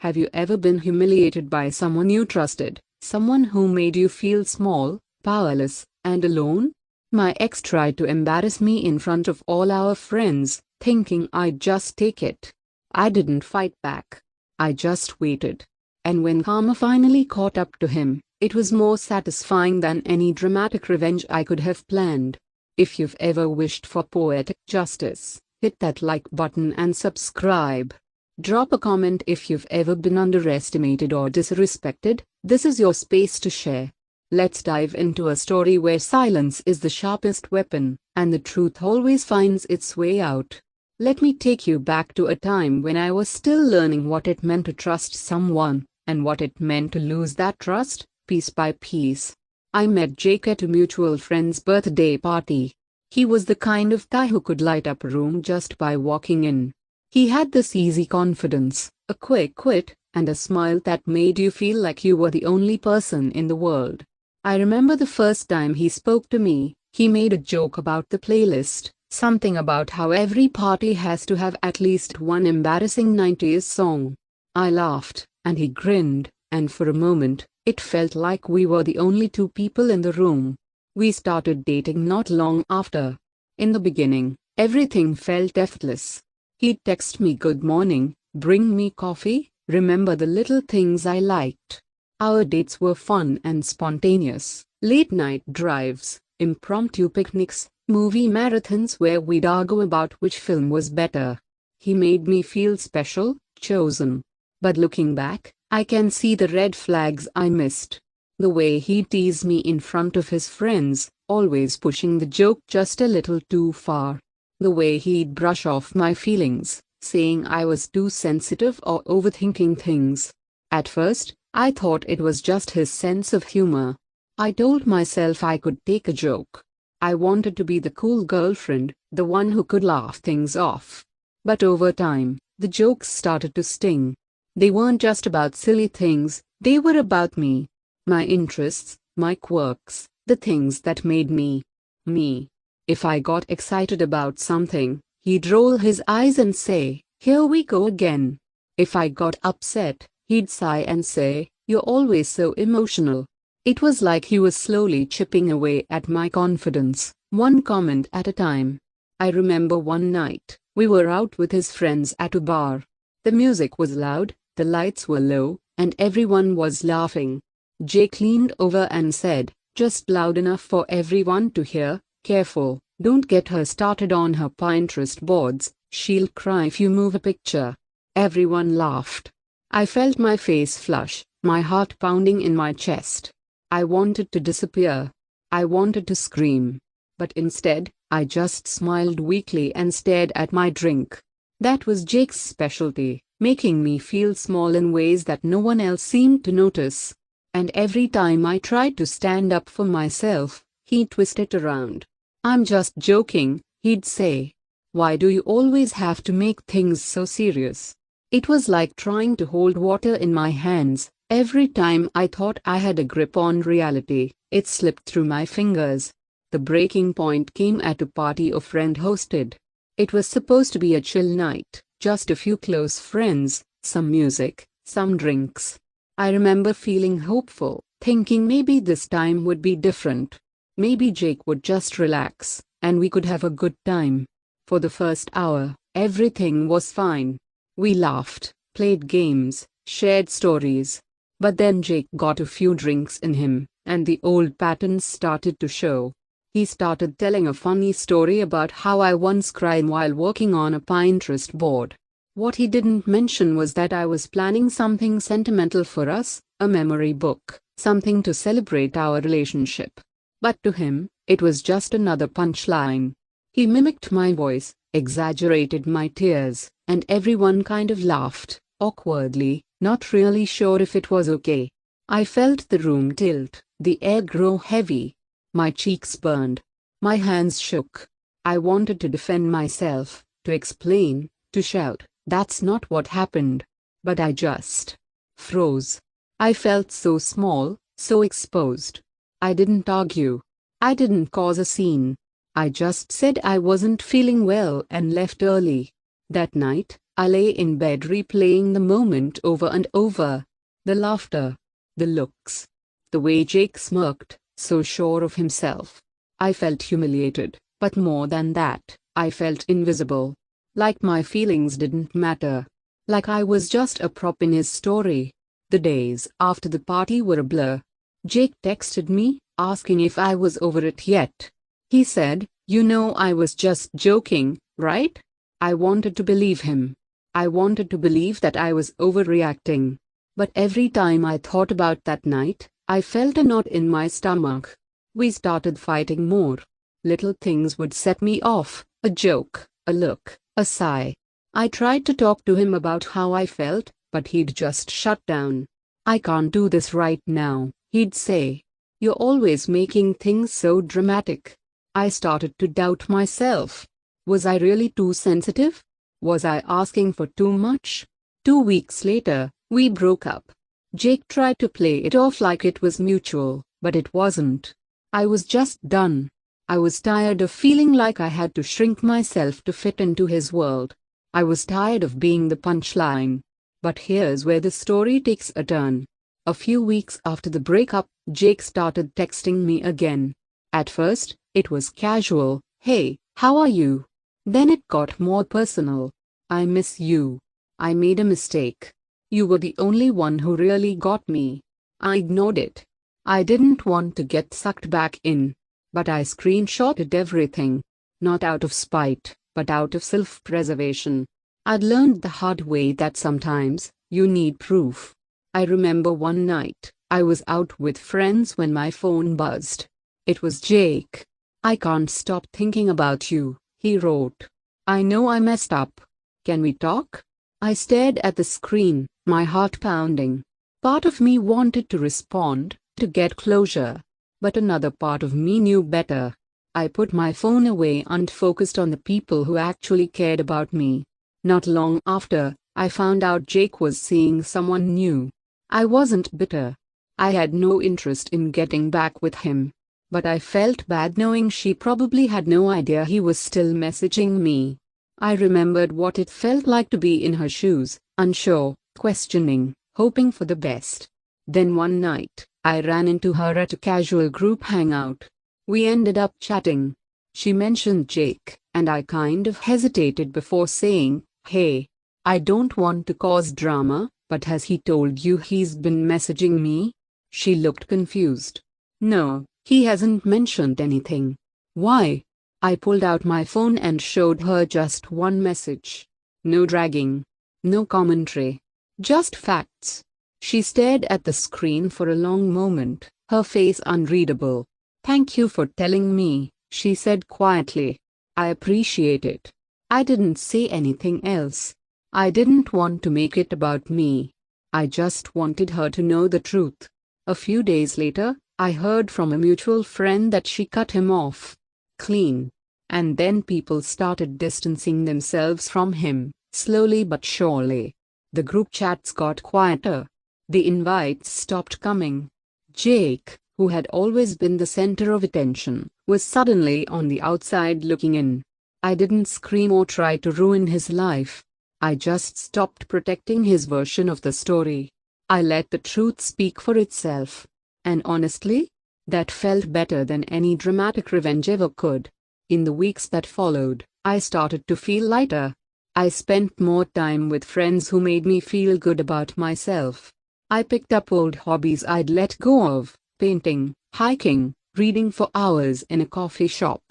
Have you ever been humiliated by someone you trusted, someone who made you feel small, powerless, and alone? My ex tried to embarrass me in front of all our friends, thinking I'd just take it. I didn't fight back. I just waited. And when karma finally caught up to him, it was more satisfying than any dramatic revenge I could have planned. If you've ever wished for poetic justice, hit that like button and subscribe. Drop a comment if you've ever been underestimated or disrespected. This is your space to share. Let's dive into a story where silence is the sharpest weapon, and the truth always finds its way out. Let me take you back to a time when I was still learning what it meant to trust someone, and what it meant to lose that trust, piece by piece. I met Jake at a mutual friend's birthday party. He was the kind of guy who could light up a room just by walking in. He had this easy confidence, a quick wit, and a smile that made you feel like you were the only person in the world. I remember the first time he spoke to me, he made a joke about the playlist, something about how every party has to have at least one embarrassing 90s song. I laughed, and he grinned, and for a moment, it felt like we were the only two people in the room. We started dating not long after. In the beginning, everything felt effortless. He'd text me good morning, bring me coffee, remember the little things I liked. Our dates were fun and spontaneous, late night drives, impromptu picnics, movie marathons where we'd argue about which film was better. He made me feel special, chosen. But looking back, I can see the red flags I missed. The way he'd tease me in front of his friends, always pushing the joke just a little too far. The way he'd brush off my feelings, saying I was too sensitive or overthinking things. At first, I thought it was just his sense of humor. I told myself I could take a joke. I wanted to be the cool girlfriend, the one who could laugh things off. But over time, the jokes started to sting. They weren't just about silly things, they were about me. My interests, my quirks, the things that made me, me. If I got excited about something, he'd roll his eyes and say, "Here we go again." If I got upset, he'd sigh and say, "You're always so emotional." It was like he was slowly chipping away at my confidence, one comment at a time. I remember one night, we were out with his friends at a bar. The music was loud, the lights were low, and everyone was laughing. Jake leaned over and said, just loud enough for everyone to hear, "Careful, don't get her started on her Pinterest boards, she'll cry if you move a picture." Everyone laughed. I felt my face flush, my heart pounding in my chest. I wanted to disappear. I wanted to scream. But instead, I just smiled weakly and stared at my drink. That was Jake's specialty, making me feel small in ways that no one else seemed to notice. And every time I tried to stand up for myself, he'd twist it around. "I'm just joking," he'd say. "Why do you always have to make things so serious?" It was like trying to hold water in my hands. Every time I thought I had a grip on reality, it slipped through my fingers. The breaking point came at a party a friend hosted. It was supposed to be a chill night, just a few close friends, some music, some drinks. I remember feeling hopeful, thinking maybe this time would be different. Maybe Jake would just relax, and we could have a good time. For the first hour, everything was fine. We laughed, played games, shared stories. But then Jake got a few drinks in him, and the old patterns started to show. He started telling a funny story about how I once cried while working on a Pinterest board. What he didn't mention was that I was planning something sentimental for us, a memory book, something to celebrate our relationship. But to him, it was just another punchline. He mimicked my voice, exaggerated my tears, and everyone kind of laughed, awkwardly, not really sure if it was okay. I felt the room tilt, the air grow heavy. My cheeks burned. My hands shook. I wanted to defend myself, to explain, to shout, "That's not what happened." But I just froze. I felt so small, so exposed. I didn't argue. I didn't cause a scene. I just said I wasn't feeling well and left early. That night, I lay in bed replaying the moment over and over. The laughter. The looks. The way Jake smirked, so sure of himself. I felt humiliated, but more than that, I felt invisible. Like my feelings didn't matter. Like I was just a prop in his story. The days after the party were a blur. Jake texted me, asking if I was over it yet. He said, "You know I was just joking, right?" I wanted to believe him. I wanted to believe that I was overreacting. But every time I thought about that night, I felt a knot in my stomach. We started fighting more. Little things would set me off, a joke, a look, a sigh. I tried to talk to him about how I felt, but he'd just shut down. "I can't do this right now," he'd say. "You're always making things so dramatic." I started to doubt myself. Was I really too sensitive? Was I asking for too much? 2 weeks later, we broke up. Jake tried to play it off like it was mutual, but it wasn't. I was just done. I was tired of feeling like I had to shrink myself to fit into his world. I was tired of being the punchline. But here's where the story takes a turn. A few weeks after the breakup, Jake started texting me again. At first, it was casual, "Hey, how are you?" Then it got more personal. "I miss you. I made a mistake. You were the only one who really got me." I ignored it. I didn't want to get sucked back in. But I screenshotted everything. Not out of spite, but out of self-preservation. I'd learned the hard way that sometimes, you need proof. I remember one night, I was out with friends when my phone buzzed. It was Jake. "I can't stop thinking about you," he wrote. "I know I messed up. Can we talk?" I stared at the screen, my heart pounding. Part of me wanted to respond, to get closure. But another part of me knew better. I put my phone away and focused on the people who actually cared about me. Not long after, I found out Jake was seeing someone new. I wasn't bitter. I had no interest in getting back with him. But I felt bad knowing she probably had no idea he was still messaging me. I remembered what it felt like to be in her shoes, unsure, questioning, hoping for the best. Then one night, I ran into her at a casual group hangout. We ended up chatting. She mentioned Jake, and I kind of hesitated before saying, "Hey, I don't want to cause drama, but has he told you he's been messaging me?" She looked confused. "No, he hasn't mentioned anything." "Why?" I pulled out my phone and showed her just one message. No dragging. No commentary. Just facts. She stared at the screen for a long moment, her face unreadable. "Thank you for telling me," she said quietly. "I appreciate it." I didn't say anything else. I didn't want to make it about me. I just wanted her to know the truth. A few days later, I heard from a mutual friend that she cut him off. Clean. And then people started distancing themselves from him, slowly but surely. The group chats got quieter. The invites stopped coming. Jake, who had always been the center of attention, was suddenly on the outside looking in. I didn't scream or try to ruin his life. I just stopped protecting his version of the story. I let the truth speak for itself. And honestly, that felt better than any dramatic revenge ever could. In the weeks that followed, I started to feel lighter. I spent more time with friends who made me feel good about myself. I picked up old hobbies I'd let go of, painting, hiking, reading for hours in a coffee shop.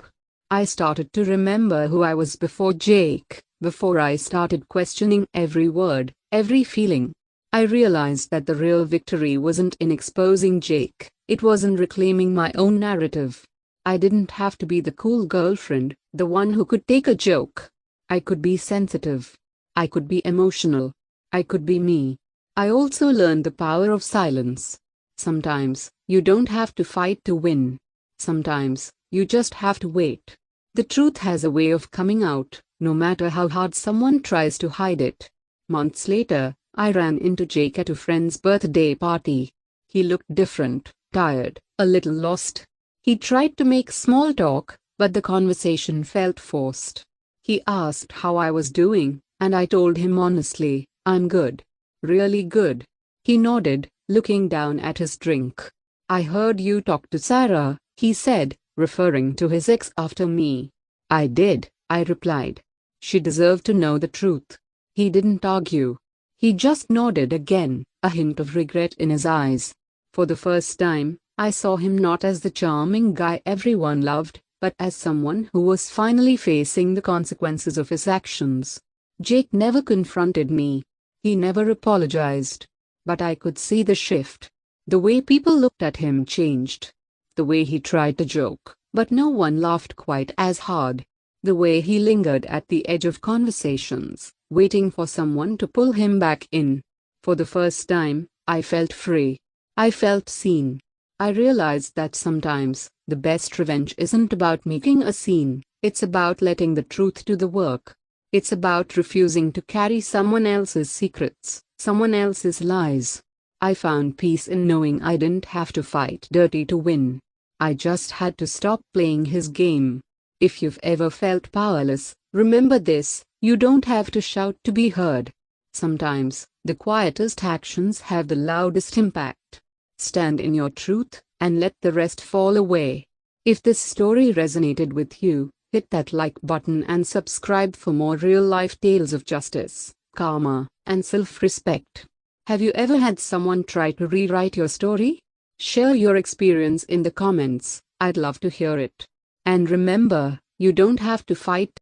I started to remember who I was before Jake, before I started questioning every word, every feeling. I realized that the real victory wasn't in exposing Jake, it was in reclaiming my own narrative. I didn't have to be the cool girlfriend, the one who could take a joke. I could be sensitive. I could be emotional. I could be me. I also learned the power of silence. Sometimes, you don't have to fight to win. Sometimes, you just have to wait. The truth has a way of coming out, no matter how hard someone tries to hide it. Months later, I ran into Jake at a friend's birthday party. He looked different, tired, a little lost. He tried to make small talk, but the conversation felt forced. He asked how I was doing, And I told him honestly, I'm good. Really good. He nodded, looking down at his drink. I heard you talk to Sarah, he said, referring to his ex after me. I did, I replied. She deserved to know the truth. He didn't argue. He just nodded again, a hint of regret in his eyes. For the first time, I saw him not as the charming guy everyone loved, but as someone who was finally facing the consequences of his actions. Jake never confronted me. He never apologized. But I could see the shift. The way people looked at him changed. The way he tried to joke, but no one laughed quite as hard. The way he lingered at the edge of conversations, waiting for someone to pull him back in. For the first time, I felt free. I felt seen. I realized that sometimes, the best revenge isn't about making a scene, it's about letting the truth do the work. It's about refusing to carry someone else's secrets, someone else's lies. I found peace in knowing I didn't have to fight dirty to win. I just had to stop playing his game. If you've ever felt powerless, remember this: you don't have to shout to be heard. Sometimes, the quietest actions have the loudest impact. Stand in your truth, and let the rest fall away. If this story resonated with you, hit that like button and subscribe for more real-life tales of justice, karma, and self-respect. Have you ever had someone try to rewrite your story? Share your experience in the comments, I'd love to hear it. And remember, you don't have to fight